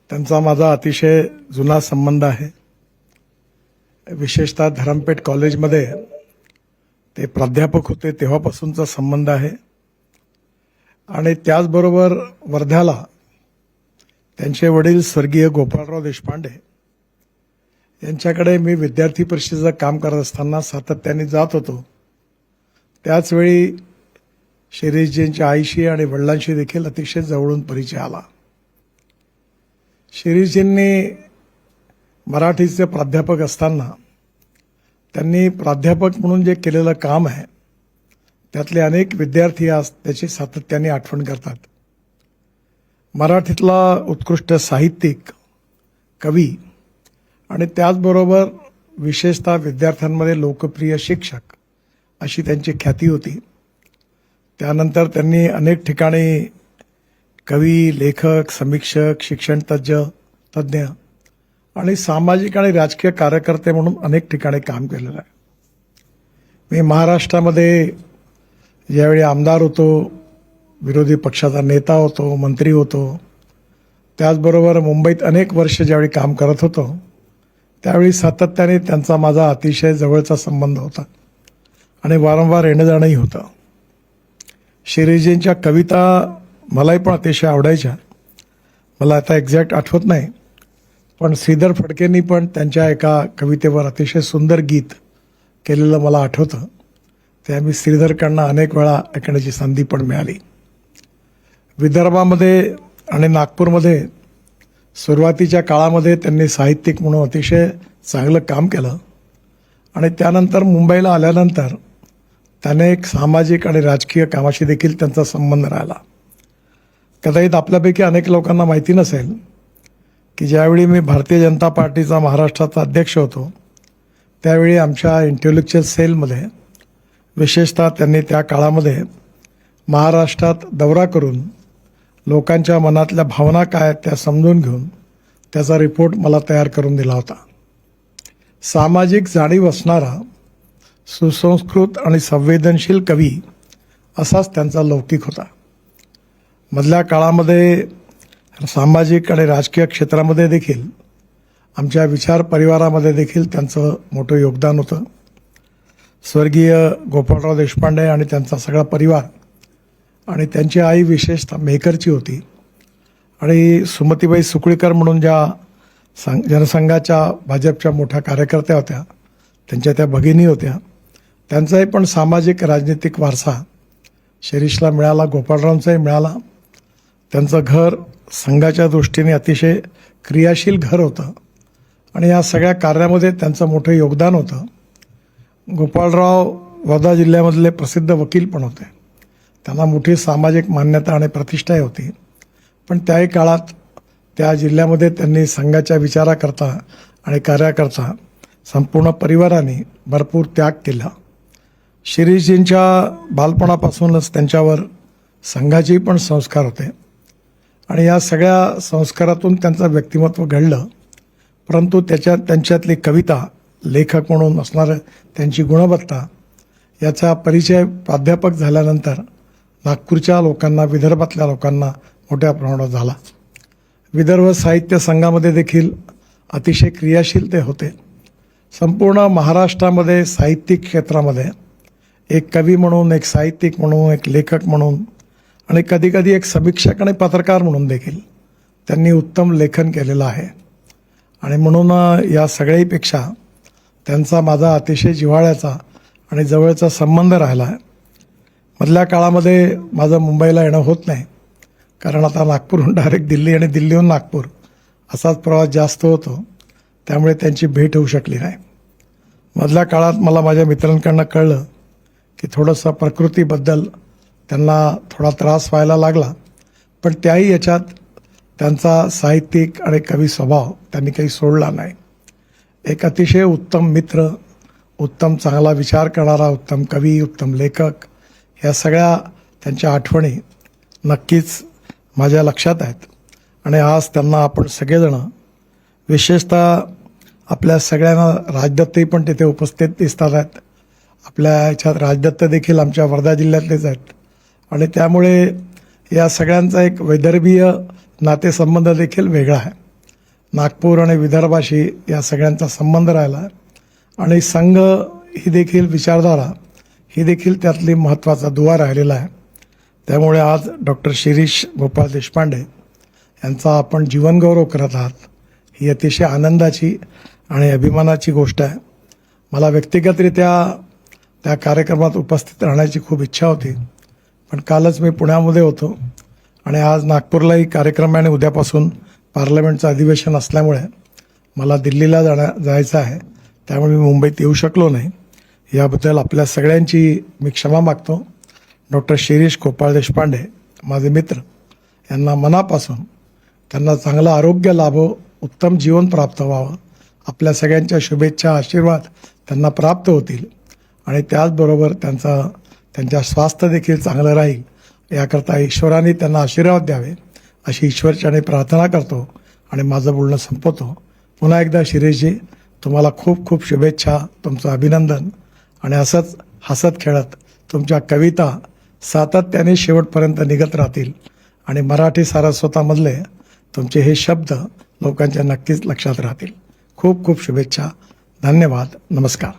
त्यांचा माझा अतिशय जुना संबंध आहे। विशेषतः धरमपेठ कॉलेजमध्ये ते प्राध्यापक होते तेव्हापासूनचा संबंध आहे आणि त्याचबरोबर वर्ध्याला त्यांचे वडील स्वर्गीय गोपाळराव देशपांडे यांच्याकडे मी विद्यार्थी परिषदेचं काम करत असताना सातत्याने जात होतो। त्याचवेळी शिरीषजींच्या आईशी आणि वडिलांशी देखील अतिशय जवळून परिचय आला। शिरीषजींनी मराठीचे प्राध्यापक असताना त्यांनी प्राध्यापक म्हणून जे केलेलं काम आहे त्यातले अनेक विद्यार्थी आज त्याची सातत्याने आठवण करतात। मराठीतला उत्कृष्ट साहित्यिक, कवी आणि त्याचबरोबर विशेषतः विद्यार्थ्यांमध्ये लोकप्रिय शिक्षक अशी त्यांची ख्याती होती। त्यानंतर त्यांनी अनेक ठिकाणी कवी, लेखक, समीक्षक, शिक्षण तज्ज्ञ आणि सामाजिक आणि राजकीय कार्यकर्ते म्हणून अनेक ठिकाणी काम केलेलं आहे। मी महाराष्ट्रामध्ये ज्यावेळी आमदार होतो, विरोधी पक्षाचा नेता होतो, मंत्री होतो, त्याचबरोबर मुंबईत अनेक वर्ष ज्यावेळी काम करत होतो त्यावेळी सातत्याने त्यांचा माझा अतिशय जवळचा संबंध होता आणि वारंवार येणं जाणंही होतं। शिरीषजींच्या कविता मलाही पण अतिशय आवडायच्या। मला आता एक्झॅक्ट आठवत नाही, पण श्रीधर फडकेंनी पण त्यांच्या एका कवितेवर अतिशय सुंदर गीत केलेलं मला आठवतं। ते आम्ही श्रीधरकडनं अनेक वेळा ऐकण्याची संधी पण मिळाली। विदर्भामध्ये आणि नागपूरमध्ये सुरुवातीच्या काळामध्ये त्यांनी साहित्यिक म्हणून अतिशय चांगलं काम केलं आणि त्यानंतर मुंबईला आल्यानंतर त्याने एक सामाजिक आणि राजकीय कामाशी देखील त्यांचा संबंध राहिला। कदाचित आपल्यापैकी अनेक लोकांना माहिती नसेल की ज्यावेळी मी भारतीय जनता पार्टीचा महाराष्ट्राचा अध्यक्ष होतो त्यावेळी आमच्या इंटेलेक्च्युअल सेलमध्ये विशेषतः त्यांनी त्या काळामध्ये महाराष्ट्रात दौरा करून लोकांच्या मनातल्या भावना काय त्या समजून घेऊन त्याचा रिपोर्ट मला तयार करून दिला होता। सामाजिक जाणीव असणारा, सुसंस्कृत आणि संवेदनशील कवी असाच त्यांचा लौकिक होता। मधल्या काळामध्ये सामाजिक आणि राजकीय क्षेत्रामध्ये देखील आमच्या विचार परिवारामध्ये देखील त्यांचं मोठं योगदान होतं। स्वर्गीय गोपाळराव देशपांडे आणि त्यांचा सगळा परिवार आणि त्यांची आई विशेषतः मेहकरची होती आणि सुमतीबाई सुकळीकर म्हणून ज्या जनसंघाच्या भाजपच्या मोठ्या कार्यकर्त्या होत्या, त्यांच्या त्या भगिनी होत्या। त्यांचाही पण सामाजिक राजनीतिक वारसा शिरीषला मिळाला, गोपाळरावांचाही मिळाला। त्यांचं घर संघाच्या दृष्टीने अतिशय क्रियाशील घर होतं आणि या सगळ्या कार्यामध्ये त्यांचं मोठं योगदान होतं। गोपाळराव वर्धा जिल्ह्यामधले प्रसिद्ध वकील पण होते, त्यांना मोठी सामाजिक मान्यता आणि प्रतिष्ठाही होती, पण त्याही काळात त्या जिल्ह्यामध्ये त्यांनी संघाच्या विचाराकरता आणि कार्याकरता संपूर्ण परिवाराने भरपूर त्याग केला। शिरीषजींच्या बालपणापासूनच त्यांच्यावर संघाचे पण संस्कार होते आणि या सगळ्या संस्कारातून त्यांचं व्यक्तिमत्व घडलं, परंतु त्यांच्यातली कविता, लेखक म्हणून असणारं त्यांची गुणवत्ता याचा परिचय प्राध्यापक झाल्यानंतर नागपूरच्या लोकांना, विदर्भातल्या लोकांना मोठ्या प्रमाणात झाला। विदर्भ साहित्य संघामध्ये देखील अतिशय क्रियाशील ते होते। संपूर्ण महाराष्ट्रामध्ये साहित्यिक क्षेत्रामध्ये एक कवी म्हणून, एक साहित्यिक म्हणून, एक लेखक म्हणून आणि कधीकधी एक समीक्षक आणि पत्रकार म्हणून देखील त्यांनी उत्तम लेखन केलेलं आहे आणि म्हणून या सगळ्यापेक्षा त्यांचा माझा अतिशय जिव्हाळ्याचा आणि जवळचा संबंध राहिला आहे। मधल्या काळामध्ये माझं मुंबईला येणं होत नाही, कारण आता नागपूरहून डायरेक्ट दिल्ली आणि दिल्लीहून नागपूर असाच प्रवास जास्त होतो, त्यामुळे त्यांची भेट होऊ शकली नाही। मधल्या काळात मला माझ्या मित्रांकडनं कळलं की थोडंसं प्रकृतीबद्दल त्यांना थोडा त्रास व्हायला लागला, पण त्याही याच्यात त्यांचा साहित्यिक आणि कवी स्वभाव त्यांनी काही सोडला नाही। एक अतिशय उत्तम मित्र, उत्तम चांगला विचार करणारा उत्तम कवी, उत्तम लेखक, या सगळ्या त्यांच्या आठवणी नक्कीच माझ्या लक्षात आहेत आणि आज त्यांना आपण सगळेजण, विशेषतः आपल्या सगळ्यांना राजदत्तही पण तिथे उपस्थित दिसतात आहेत। आपल्या ह्याच्यात राजदत्त देखील आमच्या वर्धा जिल्ह्यातलेच आहेत आणि त्यामुळे या सगळ्यांचा एक वैदर्भीय नातेसंबंध देखील वेगळा आहे। नागपूर आणि विदर्भाशी या सगळ्यांचा संबंध राहिला आणि संघ ही देखील विचारधारा ही देखील त्यातली महत्त्वाचा दुवा राहिलेला आहे. त्यामुळे आज डॉक्टर शिरीष गोपाळ देशपांडे यांचा आपण जीवनगौरव करत आहात ही अतिशय आनंदाची आणि अभिमानाची गोष्ट आहे. मला व्यक्तिगतरित्या त्या कार्यक्रमात उपस्थित राहण्याची खूप इच्छा होती, पण कालच मी पुण्यामध्ये होतो आणि आज नागपूरलाही कार्यक्रम आहे आणि उद्यापासून पार्लमेंटचं अधिवेशन असल्यामुळे मला दिल्लीला जायचं आहे. त्यामुळे मी मुंबईत येऊ शकलो नाही. याबद्दल आपल्या सगळ्यांची मी क्षमा मागतो. डॉक्टर शिरीष गोपाळ देशपांडे माझे मित्र, यांना मनापासून त्यांना चांगलं आरोग्य लाभो, उत्तम जीवन प्राप्त व्हावं, आपल्या सगळ्यांच्या शुभेच्छा आशीर्वाद त्यांना प्राप्त होतील आणि त्याचबरोबर त्यांच्या स्वास्थ्य देखील चांगलं राहील याकरता ईश्वराने त्यांना आशीर्वाद द्यावे अशी ईश्वरचरणी प्रार्थना करतो आणि माझं बोलणं संपवतो. पुन्हा एकदा शिरीषजी, तुम्हाला खूप खूप शुभेच्छा, तुमचं अभिनंदन आणि असंच हसत खेळत तुमच्या कविता सातत्याने शेवटपर्यंत निघत राहतील आणि मराठी सारस्वतामधले तुमचे हे शब्द लोकांच्या नक्कीच लक्षात राहतील. खूप खूप शुभेच्छा. धन्यवाद. नमस्कार.